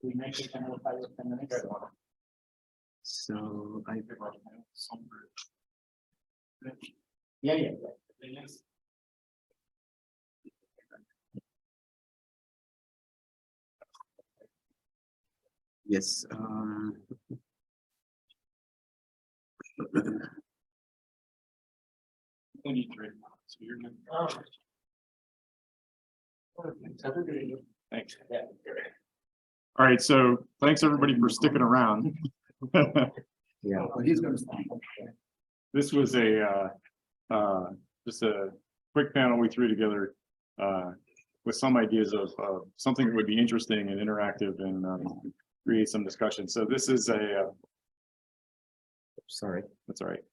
We might take another 5 or 10 minutes. So I Yeah. yes. Only 3 months. So you're good. Thanks. Yeah. All right, so thanks everybody for sticking around. Yeah. He's going to stand. This was just a quick panel we threw together with some ideas of something that would be interesting and interactive and create some discussion. So this is a Sorry. that's all right.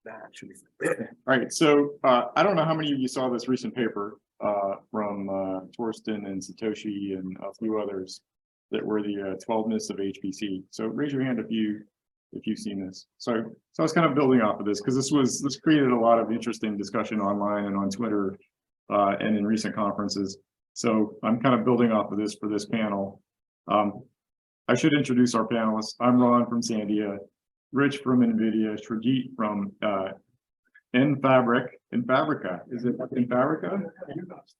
That actually. All right, so I don't know how many of you saw this recent paper from Torsten and Satoshi and a few others that were the 12 myths of HPC. So raise your hand if you've seen this. So I was kind of building off of this because this created a lot of interesting discussion online and on Twitter and in recent conferences. So I'm kind of building off of this for this panel. I should introduce our panelists. I'm Ron from Sandia, Rich from NVIDIA, Shrajit from Fabrica. Is it Fabrica?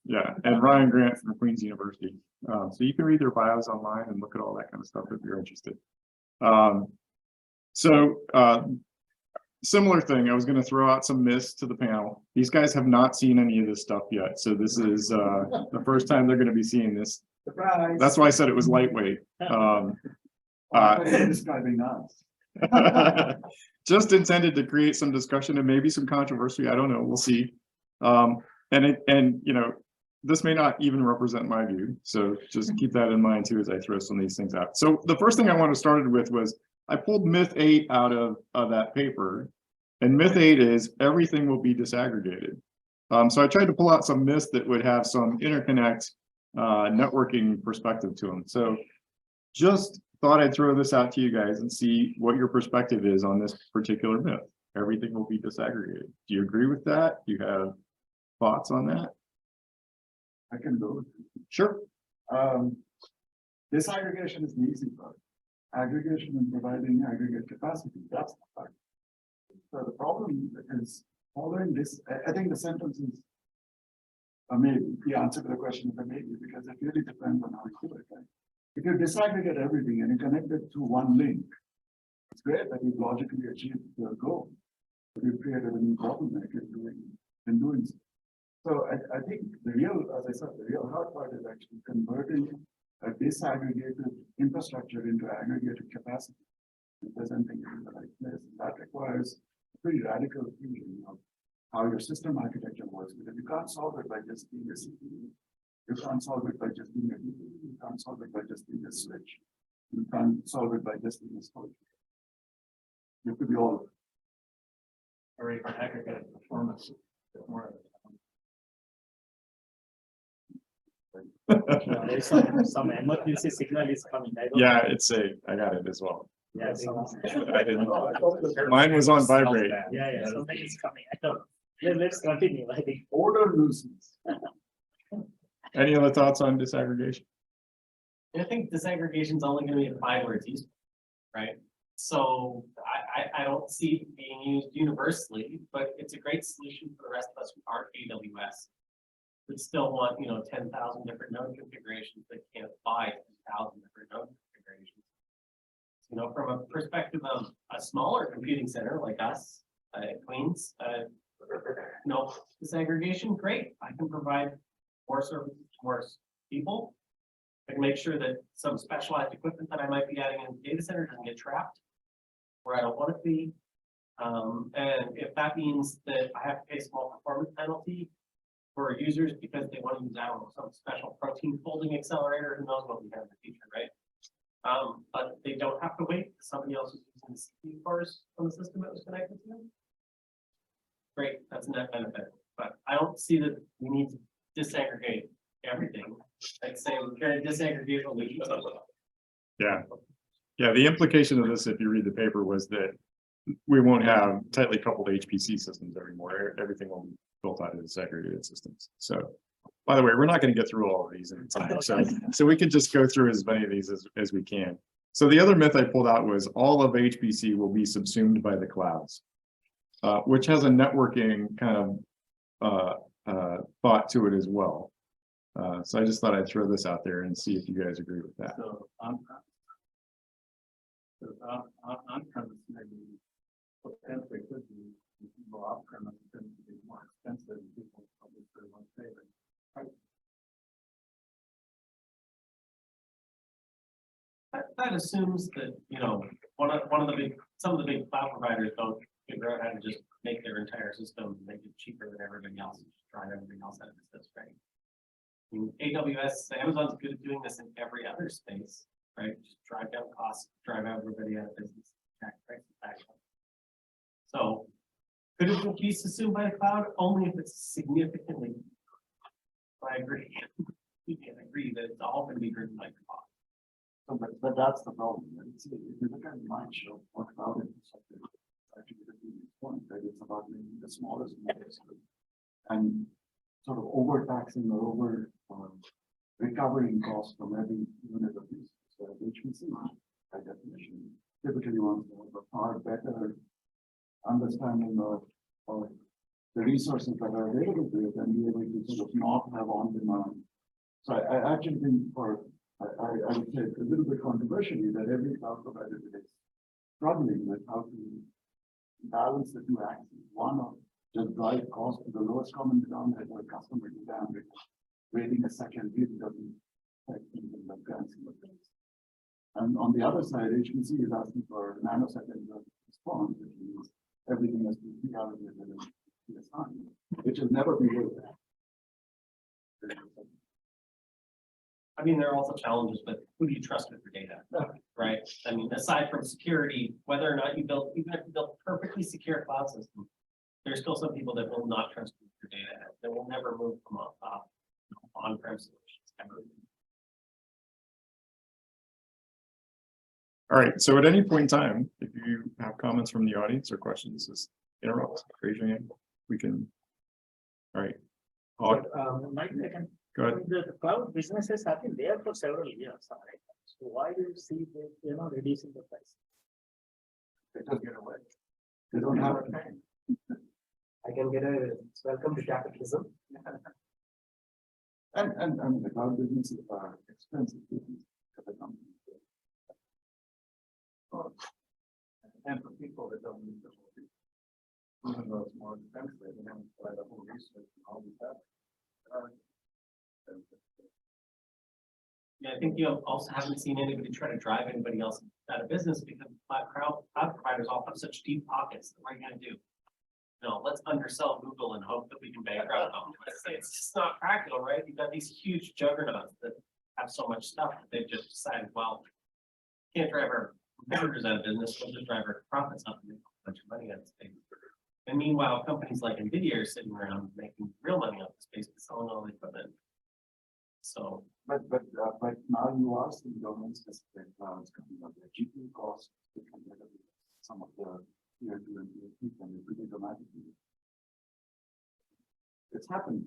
Yeah, and Ryan Grant from Queen's University. So you can read their bios online and look at all that kind of stuff if you're interested. Similar thing, I was going to throw out some myths to the panel. These guys have not seen any of this stuff yet. So this is the first time they're going to be seeing this. Surprise. That's why I said it was lightweight. Describing us. Just intended to create some discussion and maybe some controversy. I don't know. We'll see. And you know, this may not even represent my view. So just keep that in mind too as I throw some of these things out. So the first thing I want to start with was I pulled myth 8 out of that paper, and myth 8 is everything will be disaggregated. So I tried to pull out some myths that would have some interconnect networking perspective to them. So just thought I'd throw this out to you guys and see what your perspective is on this particular myth. Everything will be disaggregated. Do you agree with that? Do you have thoughts on that? I can do it. Sure. Disaggregation is the easy part. Aggregation and providing aggregate capacity, that's the part. So the problem is following this, I think the sentence is maybe the answer to the question is a maybe, because it really depends on how you do it. Right? If you disaggregate everything and you connect it to one link, it's great that you've logically achieved your goal, but you've created a new bottleneck in doing so. So I think the real, as I said, the real hard part is actually converting a disaggregated infrastructure into aggregated capacity and presenting it in the right place. That requires a pretty radical thinking of how your system architecture works, because you can't solve it by just being a CPU. You can't solve it by just being a DPU. You can't solve it by just being a switch. You can't solve it by just being a storage. You have to be all of it. Or even aggregate performance. There's some emergency signal is coming. Yeah, I got it as well. Yeah, I didn't. Mine was on vibrate. Yeah, something is coming. I don't. Let's continue. I think. Order nuisance. Any other thoughts on disaggregation? I think disaggregation is only going to be applied where it's useful, right? So I don't see it being used universally, but it's a great solution for the rest of us who aren't AWS. We still want, 10,000 different node configurations that can't buy 10,000 different node configurations. From a perspective of a smaller computing center like us at Queens, disaggregation, great. I can provide more services to more people. I can make sure that some specialized equipment that I might be adding in the data center doesn't get trapped where I don't want it to be. And if that means that I have to pay a small performance penalty for users because they want to use, some special protein folding accelerator, who knows what we have in the future, right? But they don't have to wait. Somebody else is using the CPU cores from the system it was connected to. Great, that's a net benefit. But I don't see that we need to disaggregate everything. I'd say we're going to disaggregate what we use. Yeah. Yeah, the implication of this, if you read the paper, was that we won't have tightly coupled HPC systems anymore. Everything will be built out of disaggregated systems. So By the way, we're not going to get through all of these in time, so we could just go through as many of these as we can. So the other myth I pulled out was all of HPC will be subsumed by the clouds, which has a networking kind of thought to it as well. So I just thought I'd throw this out there and see if you guys agree with that. So on-premise maybe potentially could be more off-premise tend to be more expensive and people probably want to pay it. That assumes that, you know, some of the big cloud providers don't figure out how to just make their entire system, make it cheaper than everybody else, and just drive everything else out of business, right? I mean, AWS, Amazon's good at doing this in every other space, right? Just drive down costs, drive everybody out of business, jack prices back up. So could it be assumed by the cloud? Only if it's significantly. I agree. We can agree that it's all going to be driven by cost. So, but that's the problem. Right? See, if you look at mind show or cloud infrastructure, actually the previous point, right? It's about making the smallest and sort of overtaxing or over recovering costs from every unit of use. So HPC, by definition, typically wants to have a far better understanding of the resources that are available to it and be able to sort of not have on demand. So I actually think I would say it's a little bit controversially that every cloud provider is struggling with how to balance the two axes. One of just drive cost to the lowest common denominator, customer demand, waiting a second really doesn't affect things in the grand scheme of things. And on the other side, HPC is asking for nanosecond response, which means everything has to be allocated in time, which has never been able to happen. I mean, there are also challenges, but who do you trust with your data, right? I mean, aside from security, whether or not you build, even if you build a perfectly secure cloud system, there's still some people that will not trust your data. They will never move from on-prem solutions ever. All right, so at any point in time, if you have comments from the audience or questions, just interrupt, raise your hand. We can. All right. Mike, I can. Go ahead. The cloud businesses have been there for several years, right? So why do you see they, reducing the price? They just get away. They don't have a time. I can get a welcome to capitalism. And the cloud businesses are expensive business for the company. And for people that don't need the whole thing. Even though it's more expensive, they don't buy the whole research and all these stuff. Yeah, I think you also haven't seen anybody try to drive anybody else out of business because cloud providers all have such deep pockets. What are you going to do? Let's undersell Google and hope that we can bankrupt them. It's just not practical, right? You've got these huge juggernauts that have so much stuff that they've just decided, well, can't drive our competitors out of business, we'll just drive our profits up and make a bunch of money out of space. And meanwhile, companies like NVIDIA are sitting around making real money out of space by selling all the equipment. So, but now you are seeing domain specific clouds coming up. The GPU costs become better with some of the tier 2 and tier 3 can be pretty dramatically. It's happening.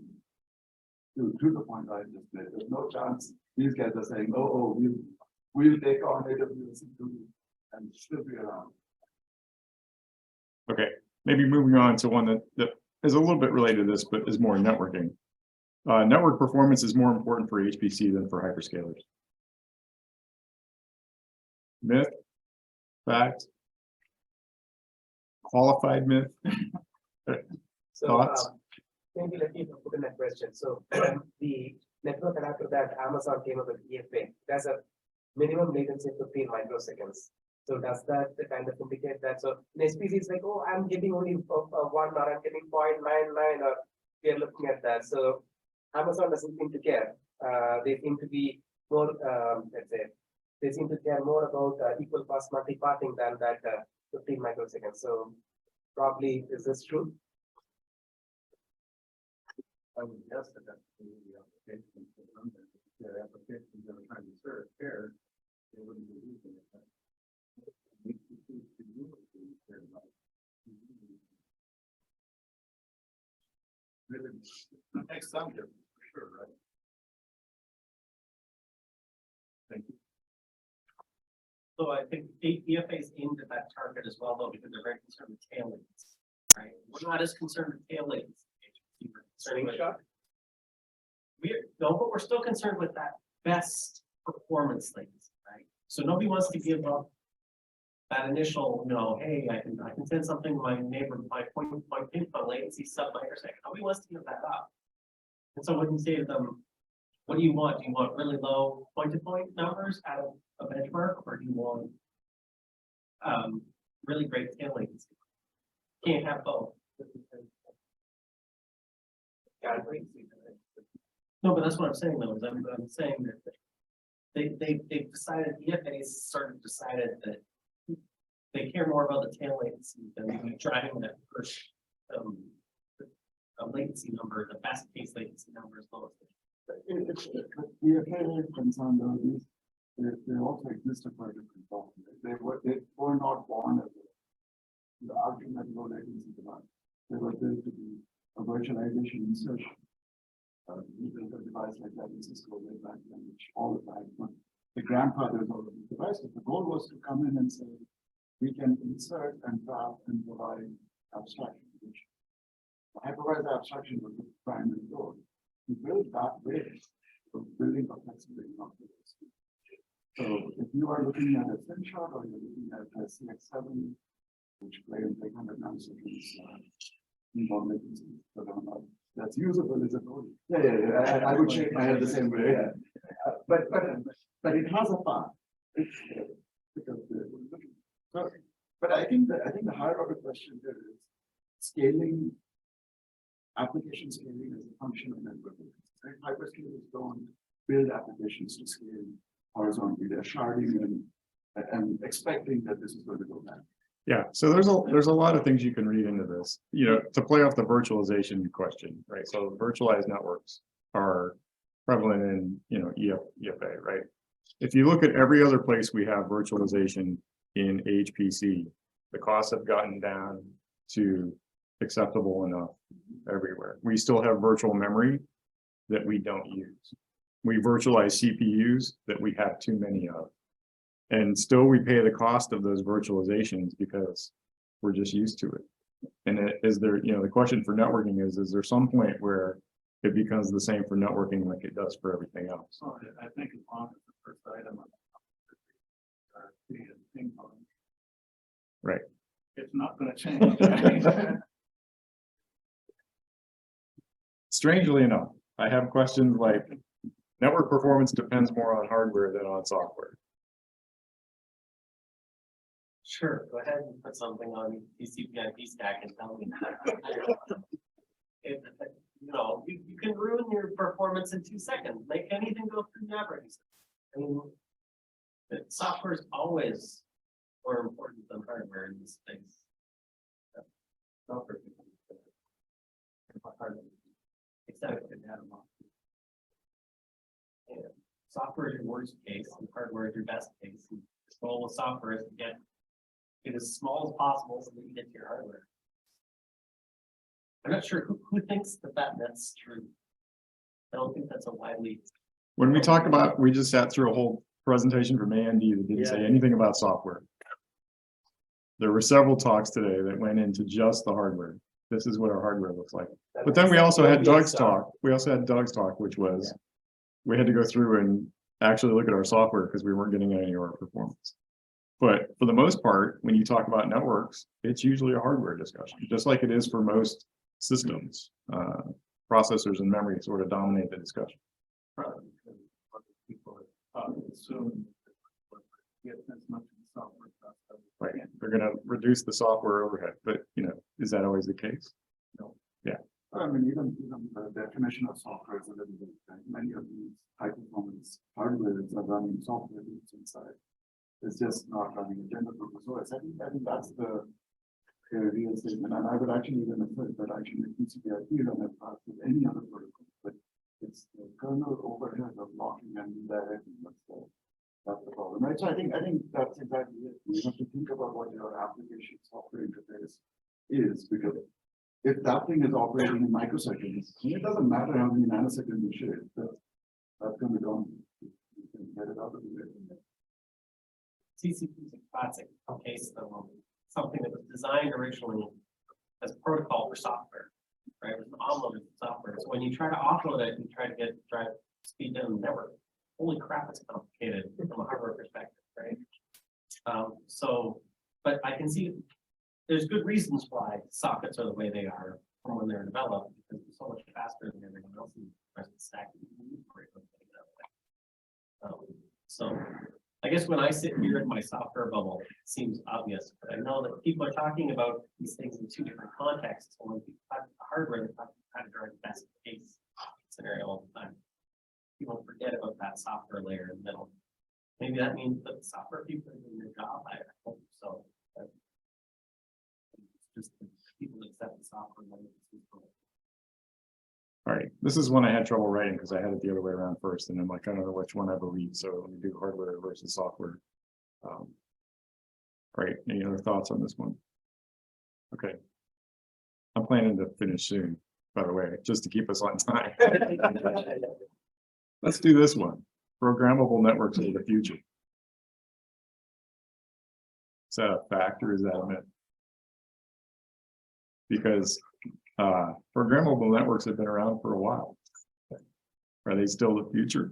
To the point I just made, there's no chance these guys are saying, oh, we'll take on AWS and still be around. Okay, maybe moving on to one that is a little bit related to this, but is more networking. Network performance is more important for HPC than for hyperscalers. Myth, fact, qualified myth. Thoughts? Maybe let me put in a question. So the network adapter that Amazon came up with EFA, there's a minimum latency of 15 microseconds. So does that kind of indicate that? So in HPC, it's like, oh, I'm getting only 1 or I'm getting 0.99 or we are looking at that. So Amazon doesn't seem to care. They seem to be more, let's say, they seem to care more about equal cost multi-parting than that 15 microseconds. So probably, is this true? I would guess that that's the application. If their applications that are trying to serve care, they wouldn't be using it. Really makes some difference for sure, right? So I think EFA is aimed at that target as well, though, because they're very concerned with tail latency, right? We're not as concerned with tail latency. We're concerned with- No, but we're still concerned with that best performance latency, right? So nobody wants to give up that initial, hey, I can send something to my neighbor, my point input latency sub microsecond. Nobody wants to give that up. And so when you say to them, what do you want? Do you want really low point-to-point numbers out of a benchmark, or do you want really great tail latency? Can't have both. No, but that's what I'm saying though, is I'm saying that they've decided, EFA's sort of decided that they care more about the tail latency than trying to push a latency number, the best case latency number is lowest. EFA is concerned though, they also existed for a different problem. They were not born as the ultimate low latency device. They were built to be a virtualization insertion. We built a device like that in Cisco way back then, which all the time, the grandfathers of the devices. The goal was to come in and say, we can insert and wrap and provide abstraction, which hypervisor abstraction was the primary goal. We built that way of building complexity. So if you are looking at a thin shot or you're looking at a CX7, which plays like 100 nanoseconds, that's usable as a code. Yeah. I would shake my head the same way. Yeah. But it has a path. Because but I think the higher order question here is scaling, application scaling as a function of networking. Right? Hyperscalers don't build applications to scale horizontally. They're sharding and expecting that this is going to go back. Yeah, so there's a lot of things you can read into this, to play off the virtualization question, right? So virtualized networks are prevalent in, EFA, right? If you look at every other place we have virtualization in HPC, the costs have gotten down to acceptable enough everywhere. We still have virtual memory that we don't use. We virtualize CPUs that we have too many of. And still we pay the cost of those virtualizations because we're just used to it. And is there, the question for networking is there some point where it becomes the same for networking like it does for everything else? So I think as long as the first item on ping pong. Right. It's not going to change. Strangely enough, I have questions like network performance depends more on hardware than on software. Sure, go ahead and put something on TCP/IP stack and tell me. You can ruin your performance in 2 seconds. Make anything go through never. I mean, software is always more important than hardware in this space. Software. Exactly. Software is your worst case, and hardware is your best case. And the goal of software is to get it as small as possible so that you get to your hardware. I'm not sure who thinks that's true. I don't think that's a widely. When we talk about, we just sat through a whole presentation from A&D that didn't say anything about software. There were several talks today that went into just the hardware. This is what our hardware looks like. But then we also had Doug's talk. We also had Doug's talk, which was we had to go through and actually look at our software because we weren't getting any of our performance. But for the most part, when you talk about networks, it's usually a hardware discussion, just like it is for most systems. Processors and memory sort of dominate the discussion. Right. They're going to reduce the software overhead, but is that always the case? No. Yeah. I mean, even the definition of software is a little bit. Many of these high performance hardware are running software inside. It's just not running a general purpose OS. I think that's the real statement. And I would actually even assert that actually TCP/IP run as fast as any other protocol, but it's the kernel overhead of locking and redirecting. That's the problem, right? So I think that's exactly it. You have to think about what your application software interface is, because if that thing is operating in microseconds, it doesn't matter how many nanoseconds you share. That's going to go. You can get it out of the way. TCP is a classic case of something that was designed originally as protocol for software, right? It was an offloaded software. So when you try to offload it and try to drive speed down the network, holy crap, it's complicated from a hardware perspective, right? But I can see there's good reasons why sockets are the way they are from when they're developed, because it's so much faster than everyone else in the rest of the stack. So I guess when I sit here in my software bubble, it seems obvious, but I know that people are talking about these things in two different contexts. So when people talk about the hardware, they're talking about how to drive the best case scenario all the time. People forget about that software layer in the middle. Maybe that means that the software people are doing their job. I hope so. But it's just people accept the software. All right, this is one I had trouble writing because I had it the other way around first, and I'm like, I don't know which one I believe, so let me do hardware versus software. All right, any other thoughts on this one? Okay. I'm planning to finish soon, by the way, just to keep us on time. Let's do this one. Programmable networks of the future. Is that a fact or is that a myth? Because programmable networks have been around for a while. Are they still the future?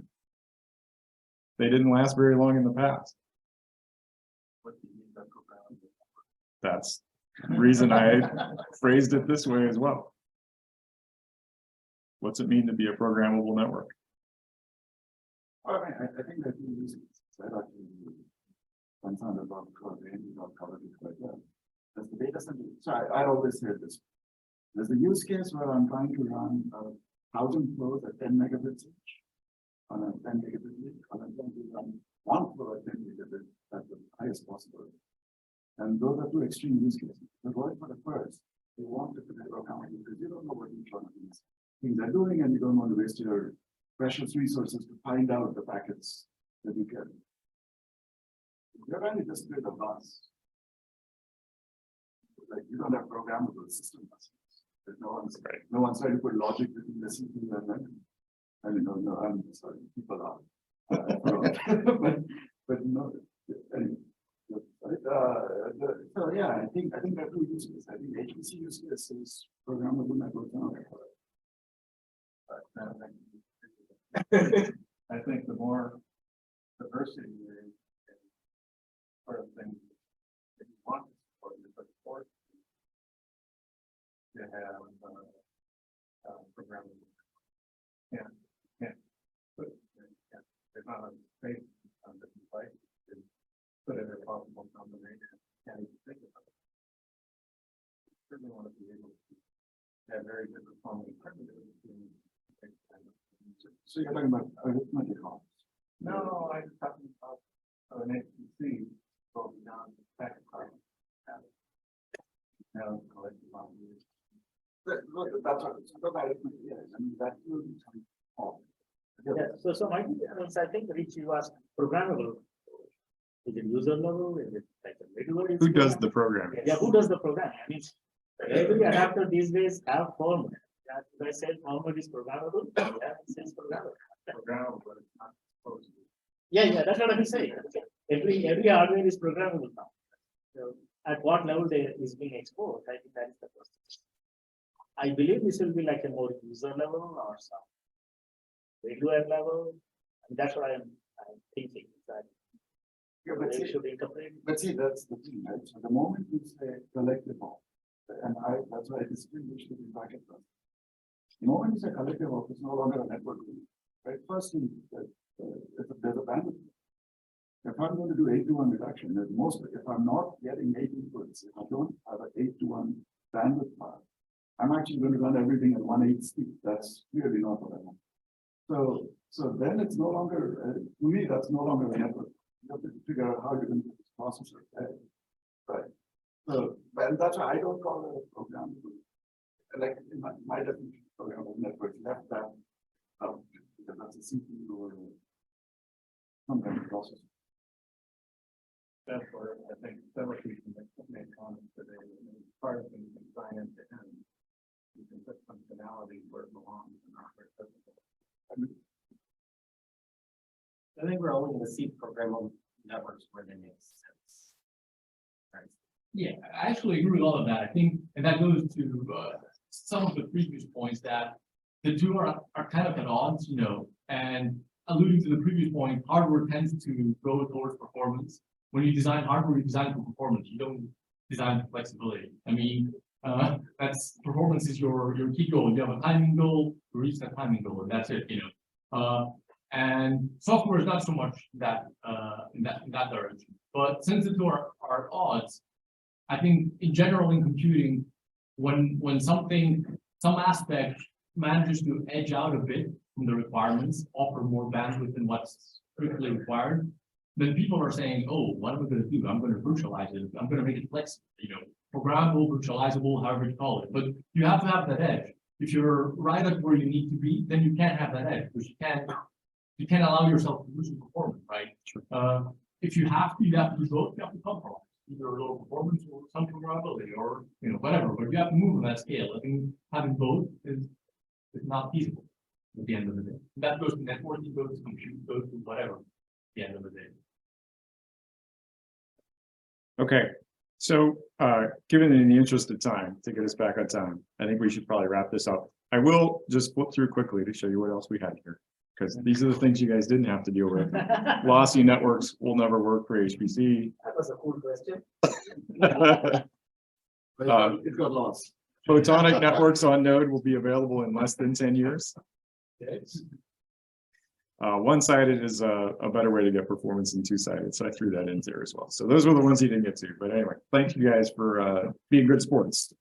They didn't last very long in the past. That's the reason I phrased it this way as well. What's it mean to be a programmable network? I think that you use that actually concerned about range of coverage quite well. That's the data center. So I always say this. There's a use case where I'm trying to run 1,000 flows at 10 megabits each on a 10 megabit link, and I'm trying to run one flow at 10 megabits at the highest possible. And those are two extreme use cases. The going for the first, you want to put it account because you don't know what each one of these things are doing, and you don't want to waste your precious resources to find out the packets that you get. You're trying to just build a bus. Like you don't have programmable system buses. There's no one's trying to put logic between the CPU and memory. I mean, no, I'm sorry, people are. but no, anyway. So yeah, I think there are two use cases. I think HPC use case is programmable network. I think the more diversity there is, sort of things that you want to support, but of course, you have programming. Yeah. But there's not a space on different places to put in a possible combination. Can't even think about it. You certainly want to be able to have very different forming primitives. So you're talking about arithmetic costs. No, I'm talking about an HPC broken down to packet card. Now, collective values. That's what arithmetic is. I mean, that will be some form. Yeah, so my difference, I think, Rich, you asked programmable. Is it user level? Is it like a middleware? Who does the programming? Yeah, who does the programming? I mean, every adapter these days have firmware. If I said firmware is programmable, yeah, it says programmable. Programmable, but it's not supposed to be. Yeah, that's what I'm saying. Every hardware is programmable now. So at what level they is being exposed, I think that is the question. I believe this will be like a more user level or some middleware level. And that's what I'm thinking that Yeah, but they see, should interpret. that's the thing, right? So the moment you say collective op, and that's why I distinguish between packet processing. The moment you say collective op, it's no longer a network, right? First thing, there's a bandwidth. If I'm going to do 8-to-1 reduction, if I'm not getting 8 inputs, if I don't have an 8-to-1 bandwidth path, I'm actually going to run everything at 1/8 speed. That's clearly not what I want. So then it's no longer, to me, that's no longer a network. You have to figure out how you're going to put this processor there. Right. So, and that's why I don't call it a program. Like in my definition of programmable network, left that out because that's a CPU or some kind of processor. That's where I think several people make comments today. Part of things you can sign end to end. You can put functionality where it belongs and not where it doesn't. I think we're only going to see programmable networks where they make sense. Right. Yeah, I actually agree with all of that. I think, and that goes to some of the previous points that the two are kind of at odds, you know, and alluding to the previous point, hardware tends to go towards performance. When you design hardware, you design for performance. You don't design for flexibility. I mean, that's performance is your key goal. You have a timing goal, you reach that timing goal, and that's it, you know. And software is not so much that in that direction. But since the two are odds, I think in general in computing, when some aspect manages to edge out a bit from the requirements, offer more bandwidth than what's strictly required, then people are saying, oh, what am I going to do? I'm going to virtualize it. I'm going to make it flexible, you know, programmable, virtualizable, however you call it. But you have to have that edge. If you're right at where you need to be, then you can't have that edge because you can't allow yourself to lose performance, right? If you have to do both. You have to compromise either low performance or some programmability or you know whatever. But you have to move on that scale. I think having both is not feasible at the end of the day. That goes to networking, goes to compute, goes to whatever at the end of the day. Okay, so given in the interest of time, to get us back on time, I think we should probably wrap this up. I will just flip through quickly to show you what else we had here, because these are the things you guys didn't have to deal with. Lossy networks will never work for HPC. That was a cool question. It got lost. Photonic networks on node will be available in less than 10 years. One-sided is a better way to get performance than two-sided, so I threw that in there as well. So those were the ones you didn't get to, but anyway, thank you guys for being good sports.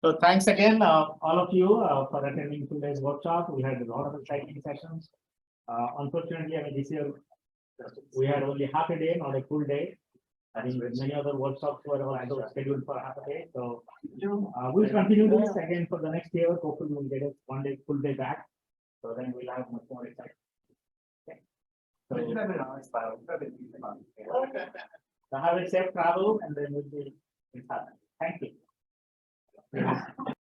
So thanks again, all of you, for attending today's workshop. We had a lot of exciting sessions. Unfortunately, I mean, this year we had only half a day, not a full day. I think many other workshops were also scheduled for half a day. So we'll continue this again for the next year. Hopefully, we'll get it one day, full day back. So then we'll have much more exciting. Okay. So have a safe travel, and then we'll be in touch. Thank you.